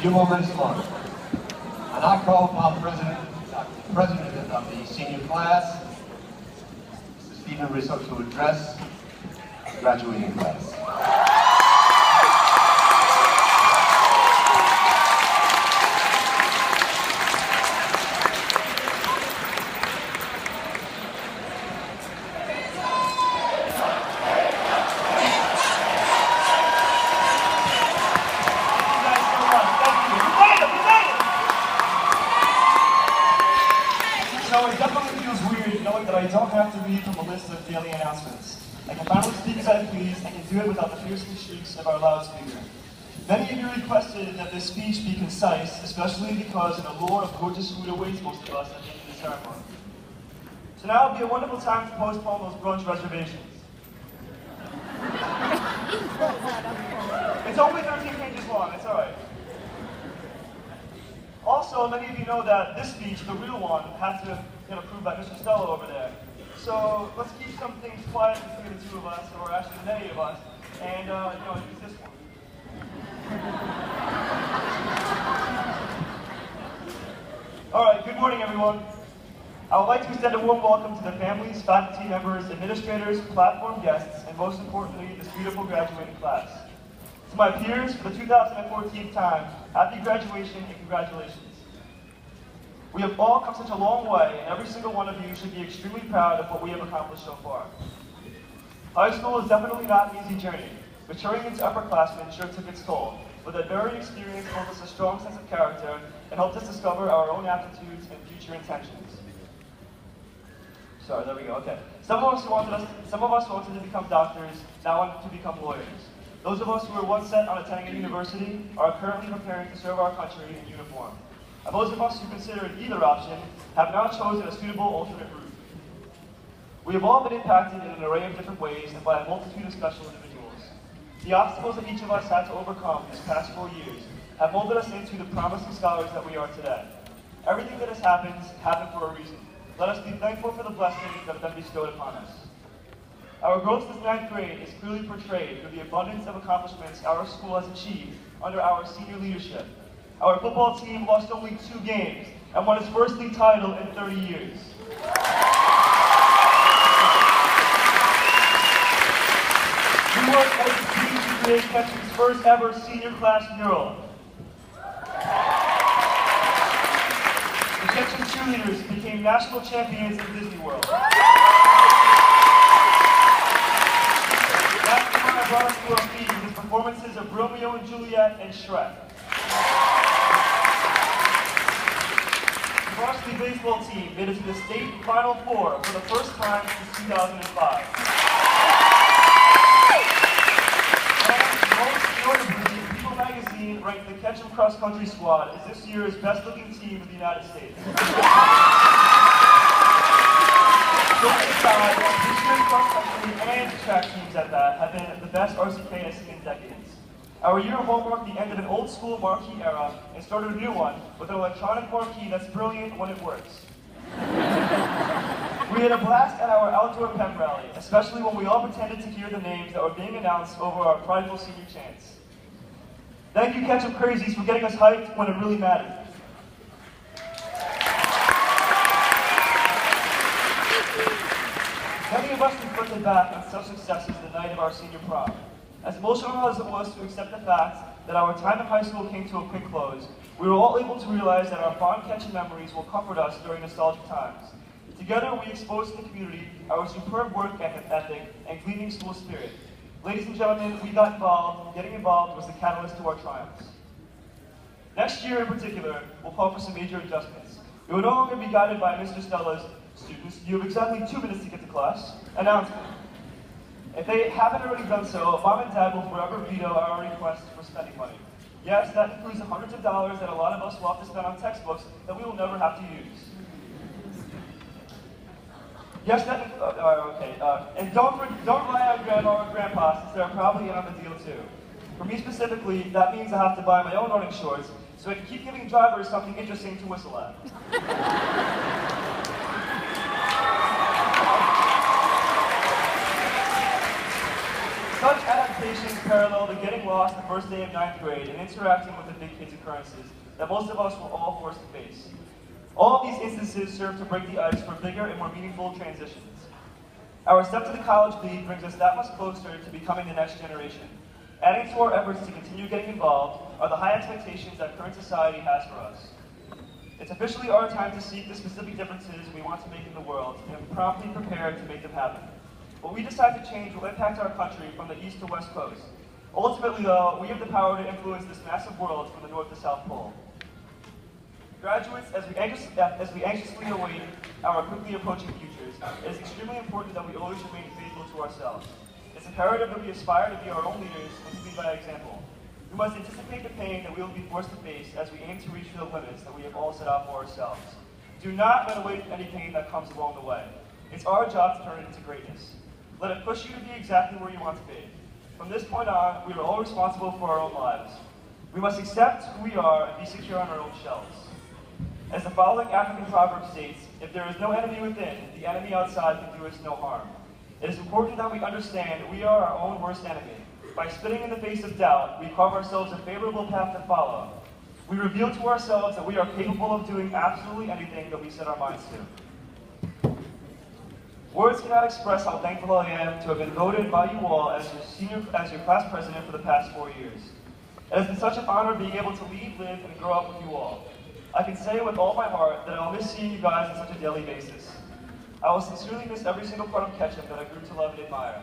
few more minutes longer. I now call upon President of the senior class, Mr. Stephen Russo, to address the graduating class. So it definitely feels weird knowing that I don't have to read from a list of daily announcements. I can finally speak as I please and can do it without the fearsome shrieks of our loudspeaker. Many of you requested that this speech be concise, especially because an allure of gorgeous food awaits most of us at the end of the ceremony. So now would be a wonderful time to postpone those brunch reservations. It's only 13 pages long, it's alright. Also, many of you know that this speech, the real one, had to get approved by Mr. Stella over there. So let's keep some things quiet between the two of us, or actually many of us, and use this one. Alright, good morning everyone. I would like to extend a warm welcome to the families, faculty members, administrators, platform guests, and most importantly, this beautiful graduating class. To my peers, for the 2014th time, happy graduation and congratulations. We have all come such a long way, and every single one of you should be extremely proud of what we have accomplished so far. High school is definitely not an easy journey. Maturing into upperclassmen sure took its toll, but that varied experience built us a strong sense of character and helped us discover our own aptitudes and future intentions. Sorry, there we go, okay. Some of us wanted to become doctors, now want to become lawyers. Those of us who were once set on attending a university are currently preparing to serve our country in uniform. And those of us who considered either option have now chosen a suitable alternate route. We have all been impacted in an array of different ways and by a multitude of special individuals. The obstacles that each of us had to overcome these past 4 years have molded us into the promising scholars that we are today. Everything that has happened for a reason. Let us be thankful for the blessings that have been bestowed upon us. Our growth this 9th grade is clearly portrayed through the abundance of accomplishments our school has achieved under our senior leadership. Our football team lost only 2 games and won its first league title in 30 years. We worked as a team to create Ketcham's first ever senior class mural. The Ketcham cheerleaders became national champions in Disney World. Brought us to our feet with his performances of Romeo and Juliet and Shrek. The varsity baseball team made it to the state Final Four for the first time since 2005. And most notably, People magazine ranked the Ketcham cross country squad as this year's best looking team in the United States. This year's cross-country and track teams at that have been the best RCK has seen in decades. Our year won't mark the end of an old school marquee era and started a new one with an electronic marquee that's brilliant when it works. We had a blast at our outdoor pep rally, especially when we all pretended to hear the names that were being announced over our prideful senior chants. Thank you, Ketcham Crazies, for getting us hyped when it really mattered. Many of us reflected back on such successes the night of our senior prom. As emotional as it was to accept the fact that our time in high school came to a quick close, we were all able to realize that our fond Ketcham memories will comfort us during nostalgic times. Together, we exposed to the community our superb work ethic and gleaming school spirit. Ladies and gentlemen, we got involved. Getting involved was the catalyst to our triumphs. Next year in particular, we'll call for some major adjustments. We will no longer be guided by Mr. Stella's students, you have exactly 2 minutes to get to class. Announcement. If they haven't already done so, Mom and Dad will forever veto our request for spending money. Yes, that includes the hundreds of dollars that a lot of us will have to spend on textbooks that we will never have to use. Yes, that, okay. And don't rely on Grandma or Grandpa, since they're probably in on the deal too. For me specifically, that means I have to buy my own running shorts, so I can keep giving drivers something interesting to whistle at. Such adaptations parallel to getting lost the first day of 9th grade and interacting with the big kids occurrences that most of us were all forced to face. All of these instances serve to break the ice for bigger and more meaningful transitions. Our step to the college league brings us that much closer to becoming the next generation. Adding to our efforts to continue getting involved are the high expectations that current society has for us. It's officially our time to seek the specific differences we want to make in the world and promptly prepare to make them happen. What we decide to change will impact our country from the east to west coast. Ultimately, though, we have the power to influence this massive world from the north to south pole. Graduates, as we anxiously await our quickly approaching futures, it is extremely important that we always remain faithful to ourselves. It's imperative that we aspire to be our own leaders and to lead by example. We must anticipate the pain that we will be forced to face as we aim to reach the limits that we have all set out for ourselves. Do not run away from any pain that comes along the way. It's our job to turn it into greatness. Let it push you to be exactly where you want to be. From this point on, we are all responsible for our own lives. We must accept who we are and be secure on our own shells. As the following African proverb states, if there is no enemy within, the enemy outside can do us no harm. It is important that we understand we are our own worst enemy. By spitting in the face of doubt, we carve ourselves a favorable path to follow. We reveal to ourselves that we are capable of doing absolutely anything that we set our minds to. Words cannot express how thankful I am to have been voted by you all as your class president for the past 4 years. It has been such an honor being able to lead, live, and grow up with you all. I can say with all my heart that I'll miss seeing you guys on such a daily basis. I will sincerely miss every single part of Ketcham that I grew to love and admire.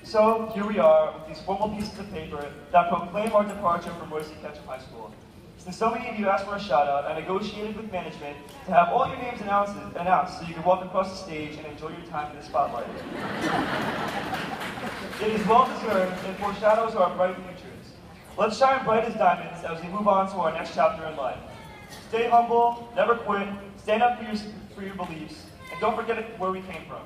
So, here we are with these formal pieces of paper that proclaim our departure from Royce Ketcham High School. Since so many of you asked for a shout-out, I negotiated with management to have all your names announced so you can walk across the stage and enjoy your time in the spotlight. It is well-deserved and foreshadows our bright futures. Let's shine bright as diamonds as we move on to our next chapter in life. Stay humble, never quit, stand up for your beliefs, and don't forget where we came from.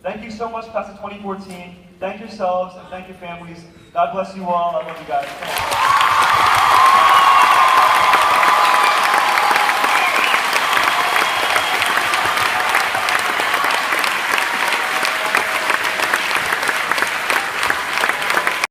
Thank you so much, class of 2014. Thank yourselves and thank your families. God bless you all. I love you guys.